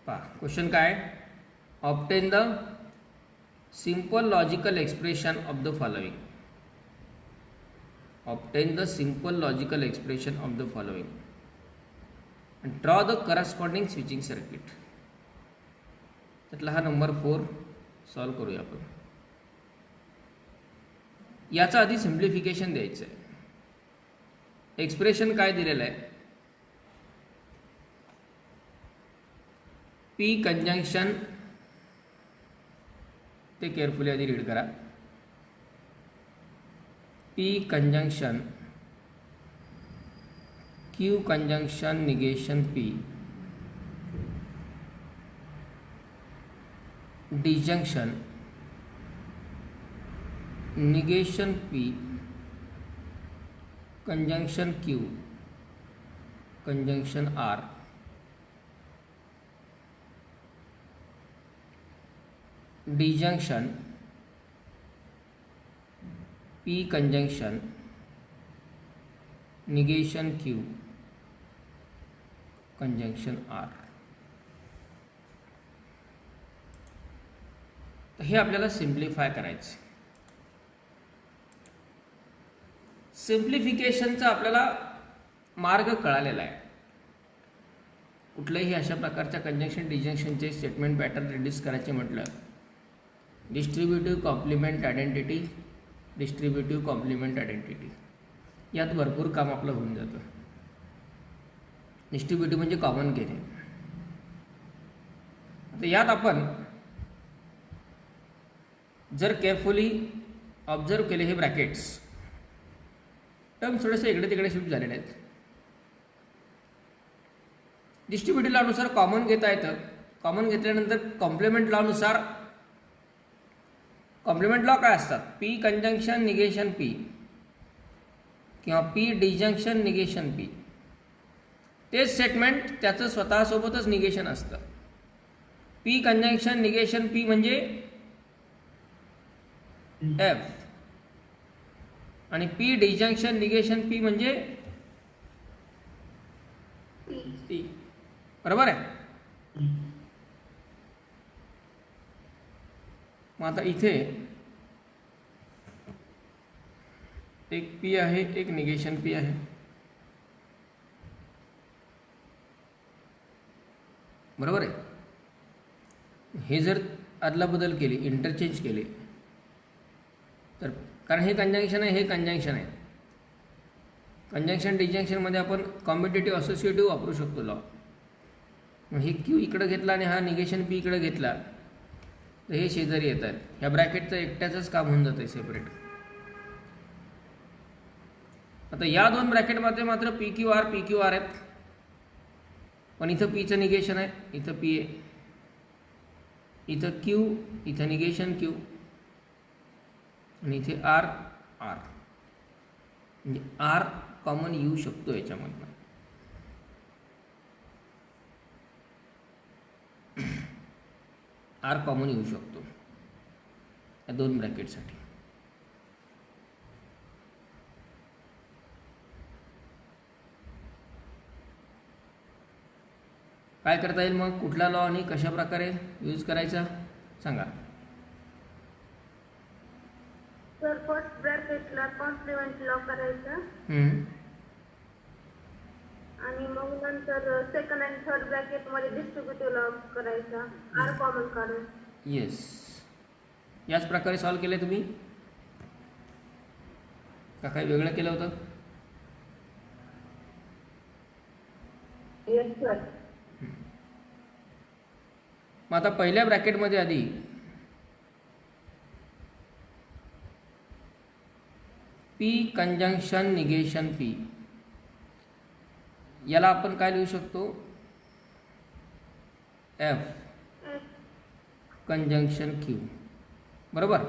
पहा क्वेश्चन काय, obtain the simple logical expression of the following. Obtain the simple logical expression of the following and draw the corresponding switching circuit. त्यातला हा number 4 solve करूया आपण. याचा आधी simplification द्यायचं आहे. एक्सप्रेशन काय दिलेलं आहे, पी कंजंक्शन, ते केअरफुली आधी रीड करा. P conjunction Q conjunction negation P, disjunction negation P, conjunction Q, conjunction R, disjunction P conjunction negation Q, conjunction R. तर हे आपल्याला सिम्प्लिफाय करायचं. सिम्प्लिफिकेशनचा आपल्याला मार्ग कळालेला आहे. कुठल्याही अशा प्रकारच्या कंजंक्शन डिजंक्शनचे स्टेटमेंट पॅटर्न रिड्यूस करायचे म्हटलं, distributive complement identity, distributive complement identity, यात भरपूर काम आपलं होऊन जातं. डिस्ट्रीब्युटिव्ह म्हणजे कॉमन घेणे. आता यात आपण जर केअरफुली ऑब्झर्व केले, हे ब्रॅकेट्स टर्म्स थोडेसे इकडे तिकडे शिफ्ट झालेले आहेत. डिस्ट्रीब्युटिव्ह लॉनुसार कॉमन घेता येतं. कॉमन घेतल्यानंतर कॉम्प्लिमेंट लॉनुसार, कॉम्प्लिमेंट लॉ काय असतात, पी कंजंक्शन निगेशन पी किंवा पी डिजंक्शन निगेशन पी. तेच स्टेटमेंट त्याचं स्वतःसोबतच निगेशन असतं. पी कंजंक्शन निगेशन पी म्हणजे एफ आणि पी डिजंक्शन निगेशन पी म्हणजे टी. बरोबर आहे. मग आता इथे एक पी आहे, एक निगेशन पी आहे. बरोबर आहे. हे जर अदलाबदल केली, इंटरचेंज केले तर, कारण हे कंजंक्शन आहे, हे कंजंक्शन आहे. कंजंक्शन डिजंक्शनमध्ये आपण कॉम्पिटेटिव्ह असोसिएटिव्ह वापरू शकतो लॉ. मग हे क्यू इकडं घेतला आणि हा निगेशन पी इकडं घेतला तर हे शेजारी येतात. ह्या ब्रॅकेटचं एकट्याचंच काम होऊन जातं सेपरेट. आता या दोन ब्रॅकेटमध्ये मात्र पी क्यू आर आहेत, पण इथं पीचं निगेशन आहे, इथं पी आहे, इथं क्यू, इथं निगेशन क्यू आणि इथे आर. म्हणजे आर कॉमन येऊ शकतो याच्यामधनं. आर कॉमन येऊ शकतो या दोन ब्रॅकेटसाठी. काय करता येईल मग, कुठला लॉ आणि कशा प्रकारे यूज करायचा सांगा. सर फर्स्ट ब्रॅकेटला कॉम्प्लिमेंट लॉ करायचा आणि मग नंतर सेकंड आणि थर्ड ब्रॅकेट मध्ये डिस्ट्रीब्युटिव्ह लॉ करायचा, आर कॉमन काढून. येस, याच प्रकारे सॉल्व केले तुम्ही का काही वेगळं केलं होतं? Yes sir. मग आता पहिल्या ब्रॅकेटमध्ये आधी पी कंजंक्शन निगेशन पी, याला आपण काय लिहू शकतो, एफ कंजंक्शन क्यू. बरोबर.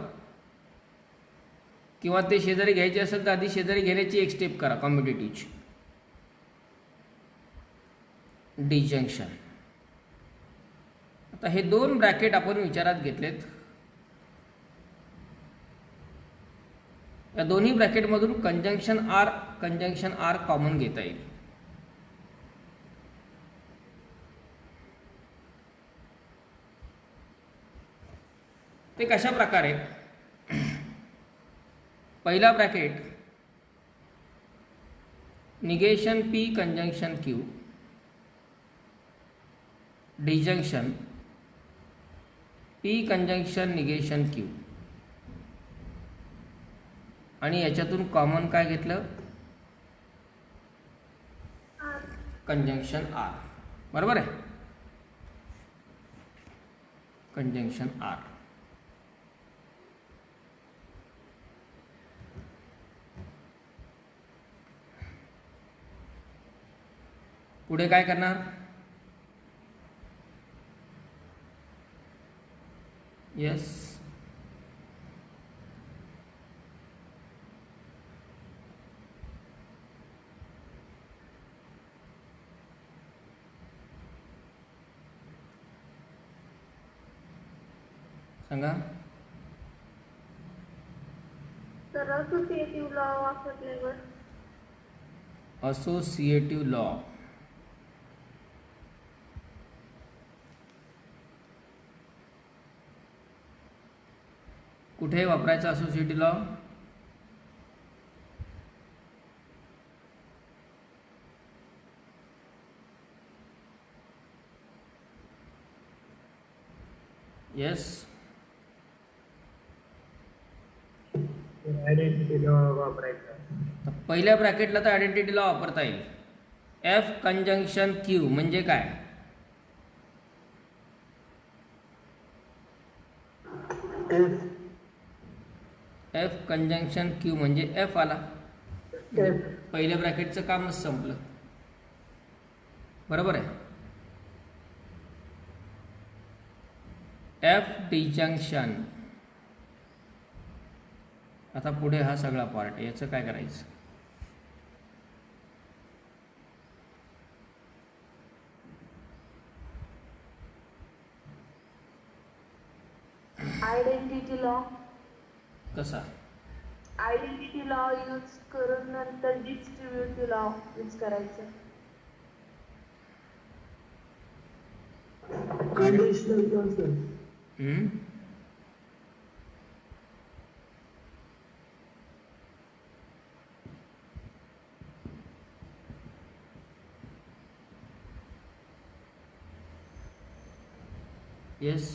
किंवा ते शेजारी घ्यायचे असेल तर आधी शेजारी घेण्याची एक स्टेप करा, कॉम्पिटेटिव्हची. डिजंक्शन. आता हे दोन ब्रॅकेट आपण विचारात घेतलेत. या दोन्ही ब्रॅकेटमधून कंजंक्शन आर कॉमन घेता येईल. ते कशा प्रकारे, पहिला bracket negation P conjunction Q, disjunction P conjunction negation Q, आणि याच्यातून कॉमन काय घेतलं, कंजंक्शन आर. बरोबर आहे, कंजंक्शन आर. पुढे काय करणार, यस सांगा. तर असोसिएटिव्ह लॉ वापरल्यावर असोसिएटिव्ह लॉ कुठे वापरायचा associative law, yes identity law वापरायचा. तर पहिल्या ब्रॅकेटला तर आयडेंटिटी लॉ वापरता येईल. एफ कंजंक्शन क्यू म्हणजे काय, एफ कंजंक्शन क्यू म्हणजे एफ आला, पहिल्या ब्रॅकेटचं कामच संपलं. बरोबर आहे. एफ डिजंक्शन, आता पुढे हा सगळा पार्ट आहे, याचं काय करायचं, आयडेंटिटी लॉ, कसा, आयडेंटिटी लॉ यूज करून नंतर डिस्ट्रीब्युटिव्ह लॉ यूज करायचं. Conditional law sir. Yes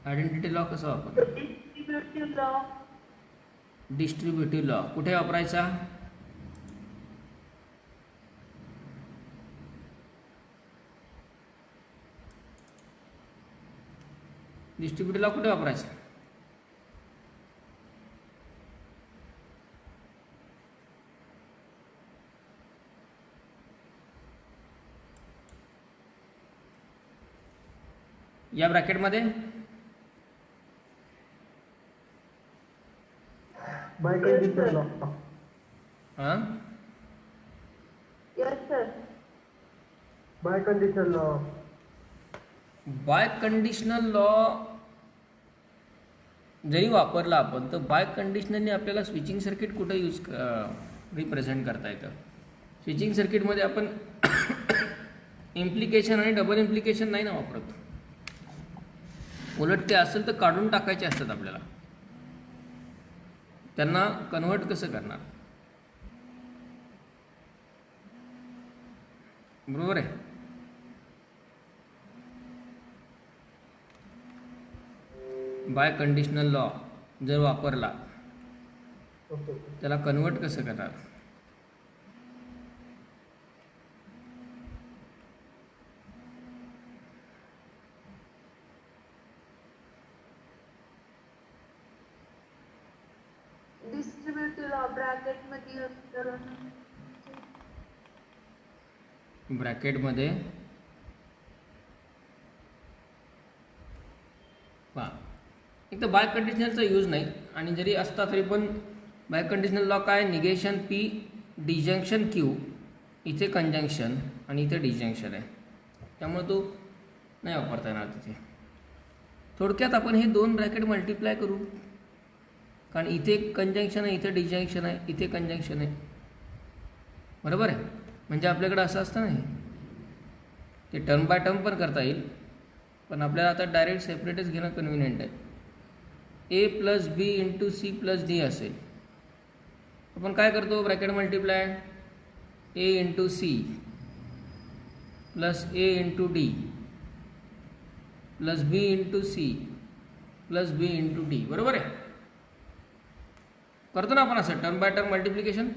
identity law कसा वापर, डिस्ट्रीब्युटिव्ह लॉ, डिस्ट्रीब्युटिव्ह लॉ कुठे वापरायचा, डिस्ट्रीब्युटिव्ह लॉ कुठे वापरायचा, या ब्रॅकेटमध्ये, बाय कंडिशनल लॉ. हां yes sir. Biconditional law. Biconditional law जरी वापरला आपण तर बाय कंडिशनलने आपल्याला स्विचिंग सर्किट कुठं यूज रिप्रेझेंट करता येतं. स्विचिंग सर्किटमध्ये आपण इम्प्लिकेशन आणि डबल इम्प्लिकेशन नाही ना वापरत, उलट ते असेल तर काढून टाकायचे असतात आपल्याला, त्यांना कन्व्हर्ट कसं करणार. बरोबर आहे. बाय कंडिशनल लॉ जर वापरला त्याला कन्व्हर्ट कसं करणार, डिस्ट्रीब्युटिव्ह लॉ ब्रॅकेट मध्ये यूज करून ब्रॅकेटमध्ये पहा, एक तर बाय कंडिशनलचा यूज नाही, आणि जरी असता तरी पण बाय कंडिशनल लॉ काय, निगेशन पी डिजंक्शन क्यू, इथे कंजंक्शन आणि इथे डिजंक्शन आहे, त्यामुळे तो नाही वापरता येणार तिथे. थोडक्यात आपण हे दोन ब्रॅकेट मल्टिप्लाय करू, कारण इथे कंजंक्शन आहे, इथे डिजंक्शन आहे, इथे कंजंक्शन आहे. बरोबर आहे. म्हणजे आपल्याकडे असं असतं ना, ते टर्म बाय टर्म पण करता येईल, पण आपल्याला आता डायरेक्ट सेपरेटच घेणं कन्व्हिनियंट आहे. ए प्लस बी इंटू सी प्लस डी असेल. आपण काय करतो, ब्रॅकेट मल्टिप्लाय ए इंटू सी प्लस ए इंटू डी प्लस बी इंटू सी प्लस बी इंटू डी. बरोबर आहे, करतो ना आपण असं term by term multiplication.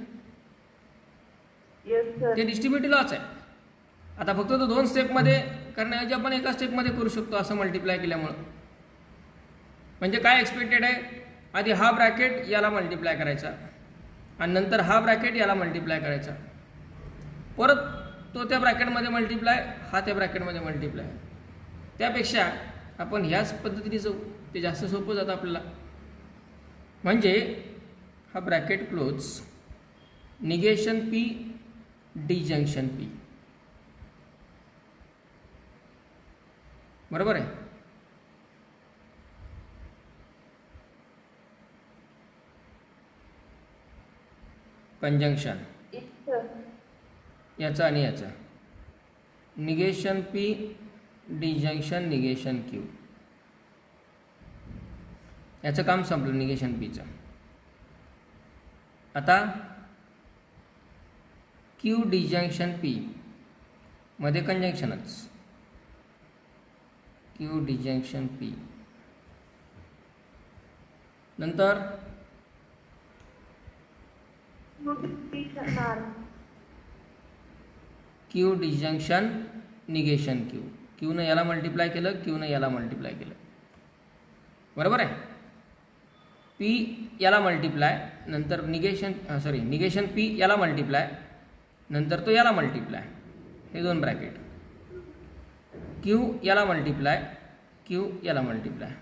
Yes, sir. ते डिस्ट्रीब्युटिव्ह लॉच आहे. आता फक्त तो 2 स्टेपमध्ये करण्याऐवजी आपण एका स्टेपमध्ये करू शकतो असं मल्टिप्लाय केल्यामुळं. म्हणजे काय एक्सपेक्टेड आहे, आधी हा ब्रॅकेट याला मल्टिप्लाय करायचा आणि नंतर हा ब्रॅकेट याला मल्टिप्लाय करायचा, परत तो त्या ब्रॅकेटमध्ये मल्टिप्लाय, हा त्या ब्रॅकेटमध्ये मल्टिप्लाय. त्यापेक्षा आपण ह्याच पद्धतीने जाऊ, ते जास्त सोपं जातं आपल्याला. म्हणजे हा bracket close, negation P disjunction P. बरोबर आहे. Conjunction Yes, sir. याचा आणि याचा, negation P disjunction negation Q. याचं काम संपलं निगेशन पीचं. आता क्यू डिजंक्शन पी मध्ये कंजंक्शनच, क्यू डिजंक्शन पी. नंतर Multiplication R. Q disjunction negation Q. क्यूनं याला मल्टिप्लाय केलं, क्यूनं याला मल्टिप्लाय केलं. बरोबर आहे. पी याला मल्टिप्लाय, नंतर निगेशन पी याला मल्टिप्लाय, नंतर तो याला मल्टिप्लाय, हे 2 ब्रॅकेट. क्यू याला मल्टिप्लाय, क्यू याला मल्टिप्लाय.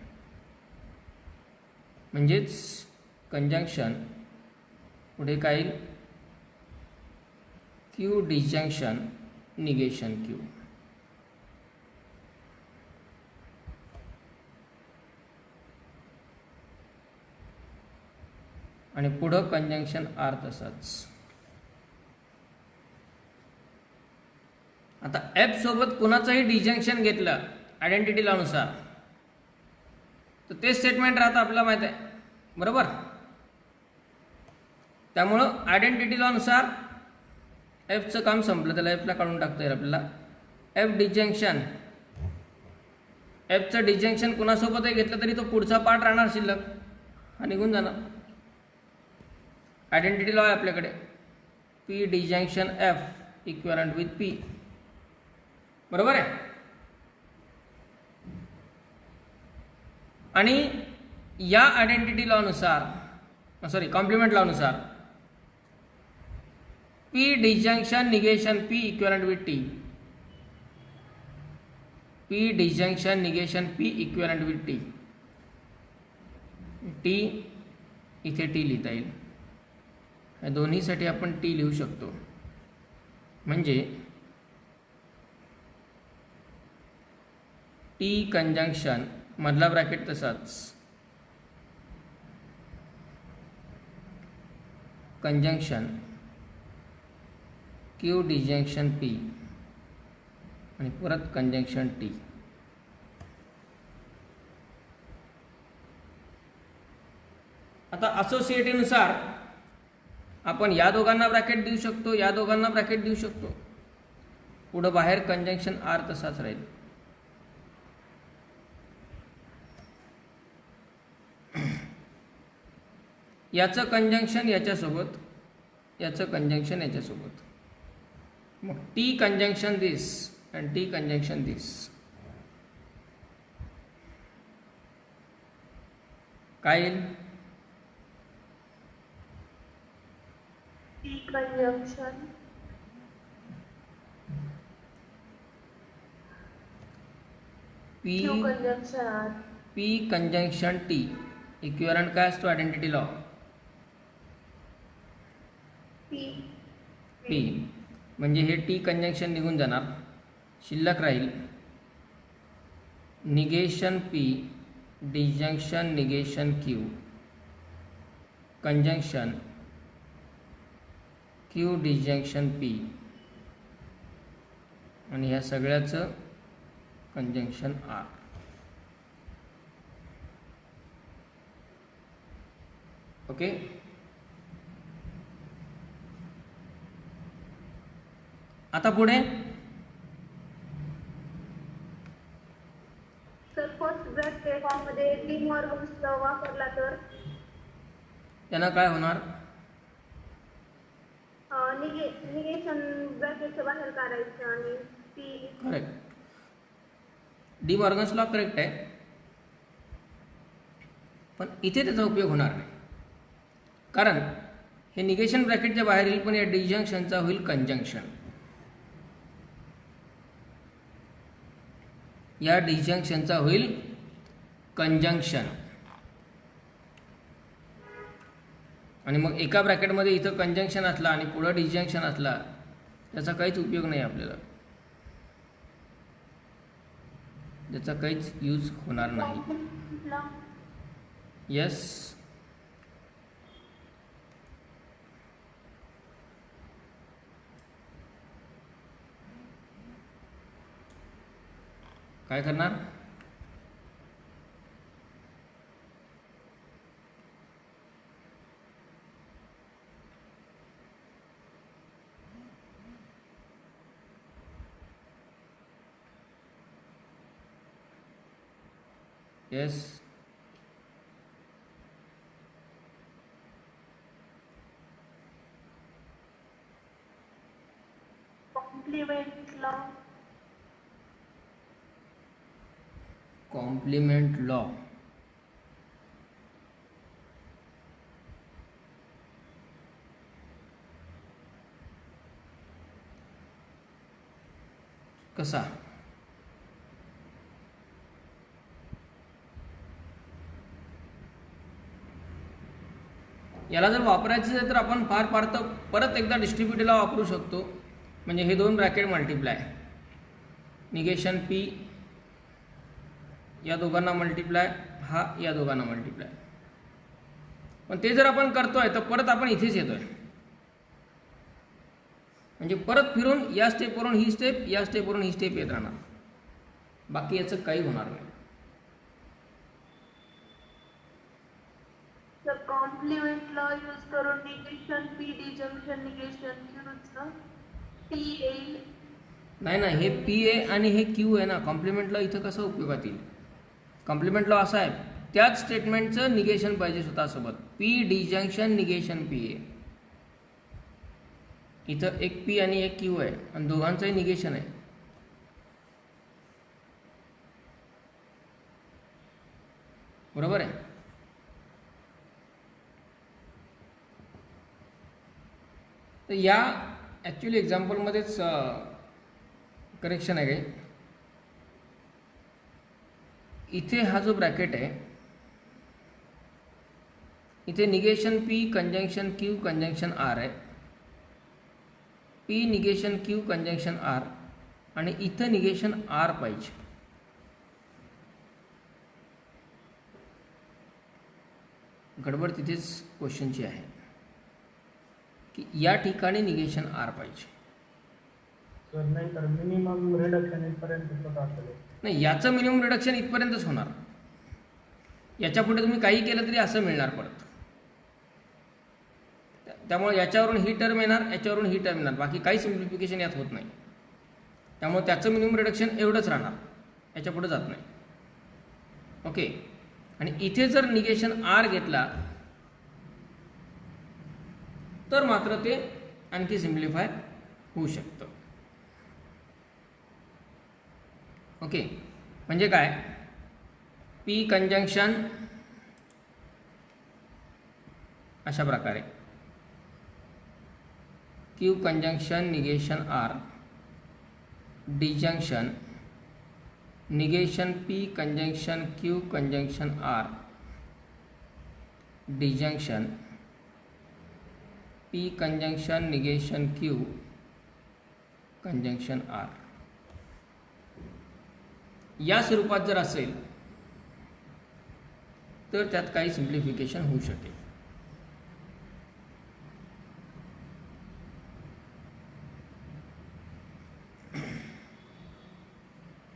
म्हणजेच कंजंक्शन पुढे काय येईल, क्यू डिजंक्शन निगेशन क्यू. आणि पुढं कंजंक्शन आर तसंच. आता एफ सोबत कुणाचंही डिजंक्शन घेतलं आयडेंटिटी लॉनुसार तर ते स्टेटमेंट राहतं, आपल्याला माहित आहे. बरोबर. त्यामुळं आयडेंटिटी लॉनुसार एफचं काम संपलं, त्याला एफला काढून टाकता येईल आपल्याला. एफ डिजंक्शन, एफचं डिजंक्शन कुणासोबतही घेतलं तरी तो पुढचा पार्ट राहणार शिल्लक, हा निघून जाणार. आयडेंटिटी लॉ आहे आपल्याकडे, P disjunction F equivalent with P. बरोबर आहे. आणि या आयडेंटिटी लॉनुसार, कॉम्प्लिमेंट लॉनुसार, P disjunction negation P equivalent with T. P disjunction negation P equivalent with T. T इथे टी लिहिता येईल, या दोन्हीसाठी आपण टी लिहू शकतो. म्हणजे टी कंजंक्शन मधला ब्रॅकेट तसाच, कंजंक्शन क्यू डिजंक्शन पी आणि परत कंजंक्शन टी. आता असोसिएटिव्हनुसार आपण या दोघांना ब्रॅकेट देऊ शकतो, या दोघांना ब्रॅकेट देऊ शकतो. पुढं बाहेर कंजंक्शन आर तसाच राहील. याचं कंजंक्शन याच्यासोबत, याचं कंजंक्शन याच्यासोबत. मग T conjunction this and T conjunction this. काय येईल, T conjunction P Q conjunction R. P conjunction T equivalent काय असतो आयडेंटिटी लॉ, P. पी. म्हणजे हे टी कंजंक्शन निघून जाणार, शिल्लक राहील negation P disjunction negation Q conjunction Q disjunction P आणि ह्या सगळ्याचं कंजंक्शन आर. ओके. आता पुढे सर फर्स्ट ब्रॅकेट मध्ये डी मॉर्गन्स लॉ वापरला तर त्यांना काय होणार? निगेशन ब्रॅकेटच्या बाहेर काढायचं आणि P. Correct. D Morgan's law correct आहे, पण इथे त्याचा उपयोग होणार नाही, कारण हे निगेशन ब्रॅकेटच्या बाहेर येईल, पण या डिजंक्शनचा होईल कंजंक्शन. या डिजंक्शनचा होईल कंजंक्शन. आणि मग एका ब्रॅकेटमध्ये इथं कंजंक्शन असला आणि पुढं डिजंक्शन असला, त्याचा काहीच उपयोग नाही आपल्याला, त्याचा काहीच यूज होणार नाही. यस. काय करणार? Yes. Complement law. Complement law. कसा? याला जर वापरायचं असेल तर आपण फार फार तर परत एकदा डिस्ट्रीब्युटिव्हला वापरू शकतो. म्हणजे हे दोन ब्रॅकेट मल्टिप्लाय, निगेशन पी या दोघांना मल्टिप्लाय, हा या दोघांना मल्टिप्लाय. पण ते जर आपण करतोय तर परत आपण इथेच येतोय, म्हणजे परत फिरून या स्टेपवरून ही स्टेप, या स्टेपवरून ही स्टेप येत राहणार, बाकी याचं काही होणार नाही. तर कॉम्प्लिमेंट लॉ यूज करून निगेशन पी डिजंक्शन निगेशन क्यूचं टी येईल. नाही ना, हे पी ए आणि हे क्यू आहे ना. कॉम्प्लिमेंट लॉ इथं कसं उपयोगात येईल? कॉम्प्लिमेंट लॉ असा आहे, त्याच स्टेटमेंटचं निगेशन पाहिजे स्वतःसोबत. P disjunction negation P A. इथं एक पी आणि एक क्यू आहे आणि दोघांचंही निगेशन आहे. बरोबर आहे. तर या ॲक्च्युली एक्झाम्पलमध्येच करेक्शन आहे काही. इथे हा जो ब्रॅकेट आहे, इथे negation P conjunction Q conjunction R आहे. P negation Q conjunction R आणि इथं निगेशन आर पाहिजे. गडबड तिथेच क्वेश्चनची आहे की या ठिकाणी निगेशन आर पाहिजे. सर नाही तर मिनिमम रिडक्शन इथपर्यंत होत असेल. नाही, याचं मिनिमम रिडक्शन इथपर्यंतच होणार. याच्या पुढे तुम्ही काही केलं तरी असं मिळणार परत. त्यामुळे याच्यावरून ही टर्म येणार, याच्यावरून ही टर्म येणार, बाकी काही सिम्प्लिफिकेशन यात होत नाही. त्यामुळे त्याचं मिनिमम रिडक्शन एवढंच राहणार, याच्या पुढे जात नाही. ओके. आणि इथे जर निगेशन आर घेतला तर मात्र ते आणखी सिम्प्लिफाय होऊ शकतं. ओके. म्हणजे काय? पी कंजंक्शन अशा प्रकारे, Q conjunction negation R, disjunction negation P conjunction Q conjunction R, disjunction P conjunction negation Q conjunction R. या स्वरूपात जर असेल तर त्यात काही सिम्प्लिफिकेशन होऊ शकेल.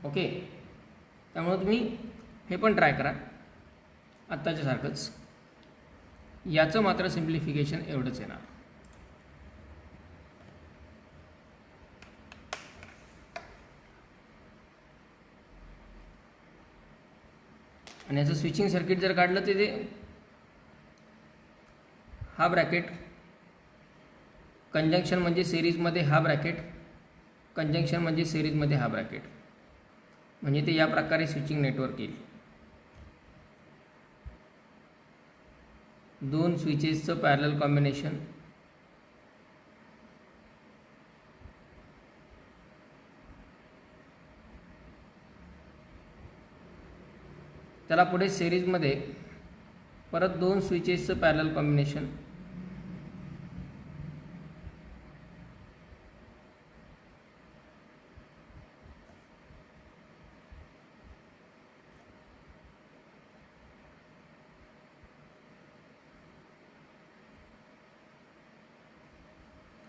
ओके, त्यामुळे तुम्ही हे पण ट्राय करा आत्ताच्यासारखंच. याचं मात्र सिम्प्लिफिकेशन एवढंच येणार. आणि याचं स्विचिंग सर्किट जर काढलं तर ते हा ब्रॅकेट कंजंक्शन म्हणजे सिरीजमध्ये हा ब्रॅकेट, कंजंक्शन म्हणजे सिरीजमध्ये हा ब्रॅकेट, म्हणजे ते या प्रकारे स्विचिंग नेटवर्क येईल. दोन स्विचेसचं पॅरलल कॉम्बिनेशन, त्याला पुढे सिरीजमध्ये परत दोन स्विचेसचं पॅरलल कॉम्बिनेशन,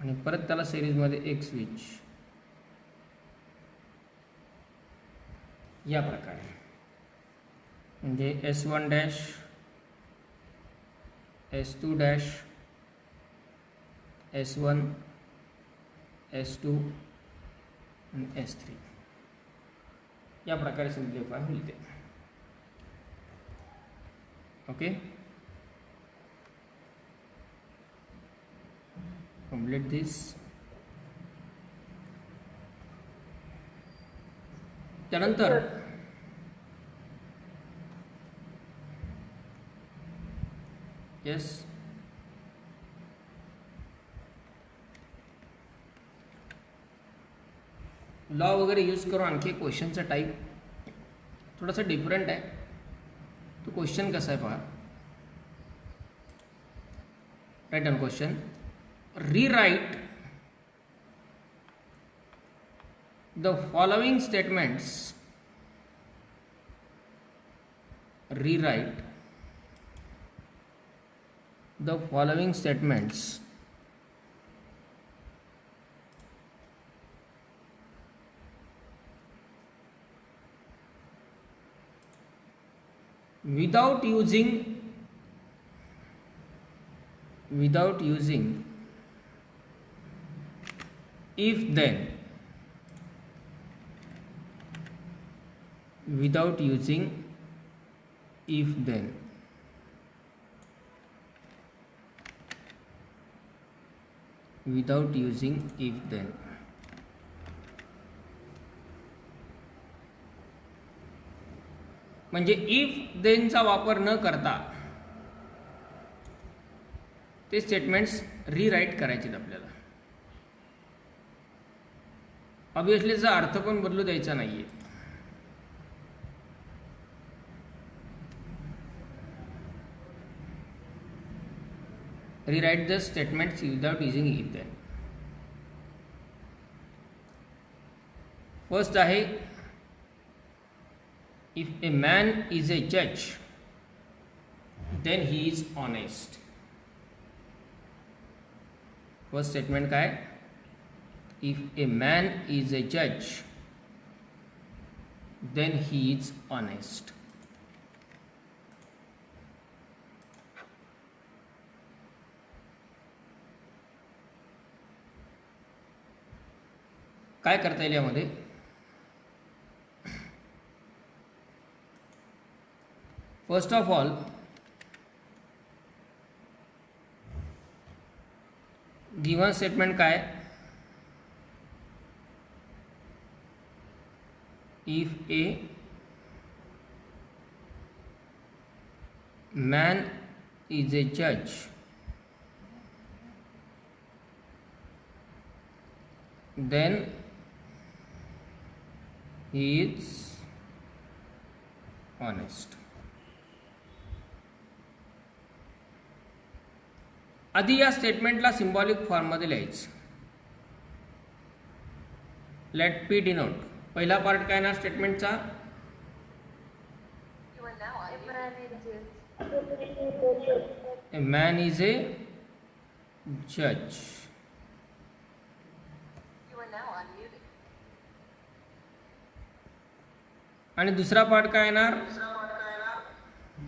आणि परत त्याला सिरीजमध्ये एक स्विच, या प्रकारे. म्हणजे S1 dash, S2 dash, S1, S2 आणि S3 या प्रकारे सिम्प्लिफाय होईल ते. Okay, complete this. त्यानंतर येस, लॉ वगैरे यूज करून आणखी क्वेश्चनचा टाईप थोडासा डिफरंट आहे. तो क्वेश्चन कसा आहे पहा. Write on question, rewrite the following statements, rewrite the following statements without using if then, without using if then. Without using if then. म्हणजे इफ देनचा वापर न करता ते स्टेटमेंट्स रीराईट करायचे आपल्याला. ऑब्विसली त्याचा अर्थ पण बदलू द्यायचा नाहीये. rewrite the statements without using if then. First आहे, if a man is a judge then he is honest. First statement काय, if a man is a judge then he is honest. काय करता येईल यामध्ये, first of all given statement काय, if a man is a judge then he is honest. आधी या स्टेटमेंटला symbolic फॉर्ममध्ये लिहायचं. Let P denote. पहिला पार्ट काय ना स्टेटमेंटचा, a man is a judge. आणि दुसरा पार्ट काय येणार?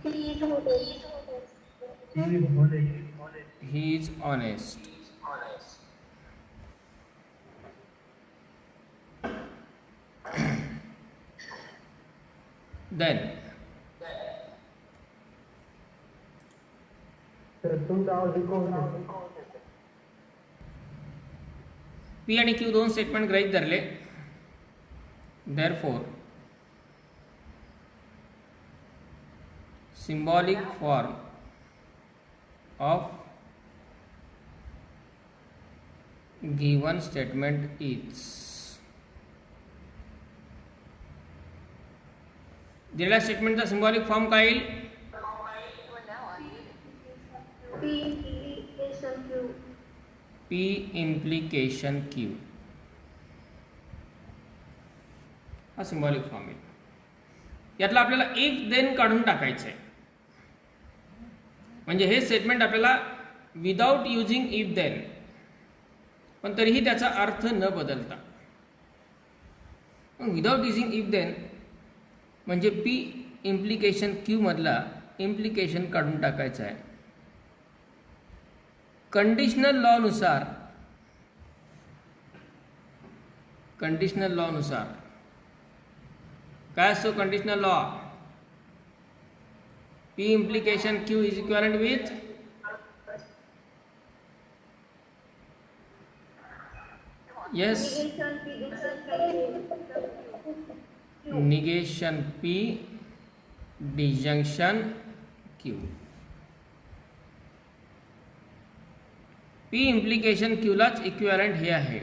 He is honest. He is honest. He is honest. Then तर तुमचा आवाज इको होतो. पी आणि क्यू दोन स्टेटमेंट गृहीत धरले. Therefore symbolic form of given statement is दिलेल्या स्टेटमेंटचा सिम्बॉलिक फॉर्म काय येईल? P implication Q. P implication Q हा सिम्बॉलिक फॉर्म आहे. यातला आपल्याला इफ देन काढून टाकायचं आहे. म्हणजे हे स्टेटमेंट आपल्याला विदाउट युजिंग इफ देन, पण तरीही त्याचा अर्थ न बदलता. विदाउट युजिंग इफ देन म्हणजे पी इम्प्लिकेशन क्यू मधला इम्प्लिकेशन काढून टाकायचा आहे. कंडिशनल लॉ नुसार काय असतो? Conditional law P implication Q is equivalent with yes Negation P disjunction negation P disjunction Q. Q. P implication Q लाच इक्विव्हॅलंट हे आहे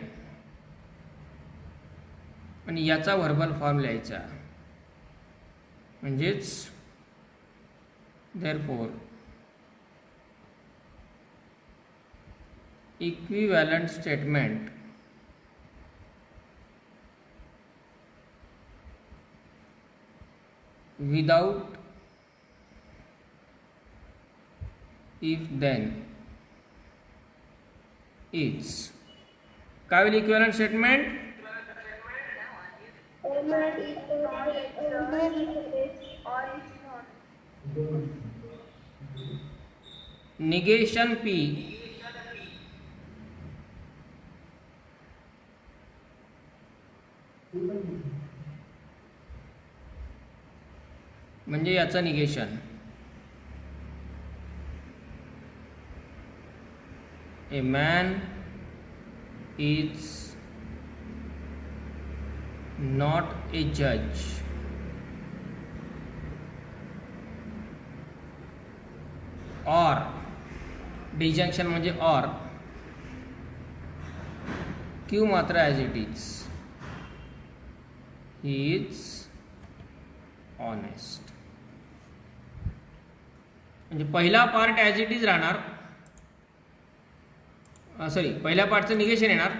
आणि याचा व्हर्बल फॉर्म लिहायचा. म्हणजेच therefore equivalent statement without if then is काय होईल? इक्विव्हॅलंट स्टेटमेंट negation P म्हणजे याचं negation. A man is not a जज और डिजंक्शन म्हणजे और क्यू मात्र as it is. He is honest. म्हणजे पहिला पार्ट ॲज इट इज राहणार. सॉरी, पहिल्या पार्टचं निगेशन येणार,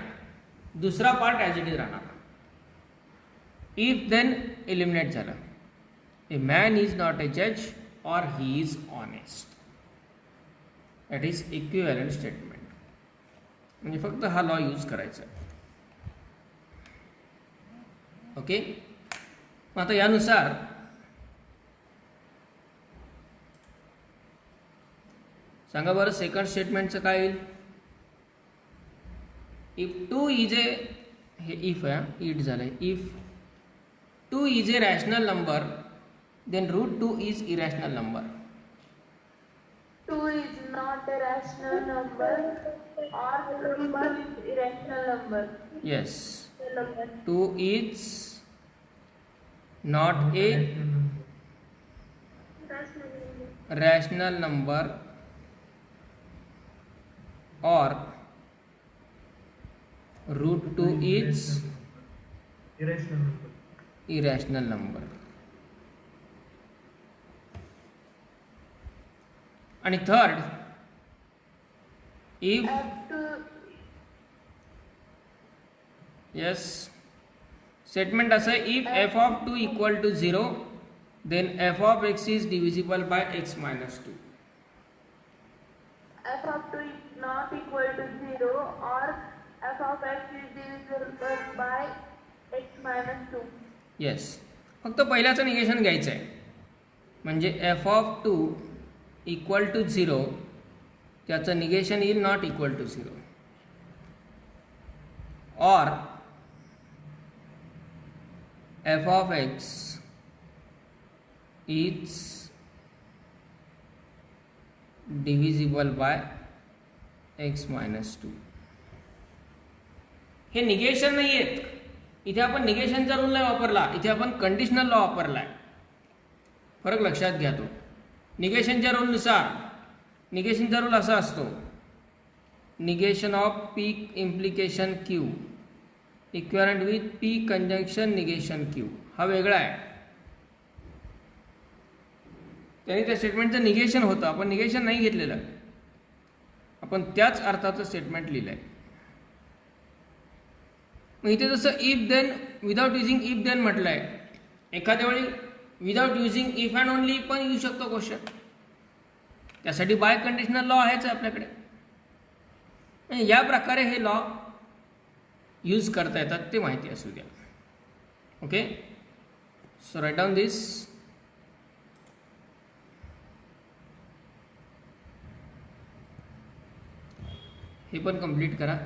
दुसरा पार्ट ॲज इट इज राहणार. इफ देन एलिमिनेट झालं. ए मॅन इज नॉट ए जज और ही is honest. That is equivalent statement. म्हणजे फक्त हा लॉ यूज करायचा. ओके. मग आता यानुसार सांगा बरं सेकंड स्टेटमेंटचं काय येईल? इफ 2 इज ए, हे इफ आहे, इट झालंय. If 2 is a rational number then √2 is irrational number. 2 is not a rational number or √2 is irrational number. Yes, 2 is not a rational number or √2 is irrational number. irrational number. आणि third, if yes statement असं आहे, if f of 2 equal to 0 then f of x is divisible by x minus 2. f of 2 is not equal to 0 or f of x is divisible by x minus 2. Yes, फक्त पहिल्याचं negation घ्यायचं आहे. म्हणजे F of 2 equal to 0, त्याचं negation येईल not equal to 0. और F of x is divisible by x minus 2. हे negation नाही आहेत. इथे आपण निगेशनचा रूल नाही वापरला, इथे आपण कंडिशनल लॉ वापरला आहे. फरक लक्षात घ्या. तो निगेशनच्या रूलनुसार निगेशनचा रूल असा असतो, negation of P implication Q equivalent with P conjunction negation Q. हा वेगळा आहे. त्याने त्या स्टेटमेंटचं निगेशन होतं, आपण निगेशन नाही घेतलेलं, आपण त्याच अर्थाचं स्टेटमेंट लिहिलं आहे. मग इथे जसं if then without using if then म्हटलं आहे, एखाद्या वेळी without using if and only पण येऊ शकतो क्वेश्चन. त्यासाठी बाय कंडिशनल लॉ आहेच आहे आपल्याकडे. या प्रकारे हे लॉ यूज करता येतात, ते माहिती असू द्या. ओके, सो राईट डाऊन दिस. हे पण कंप्लीट करा.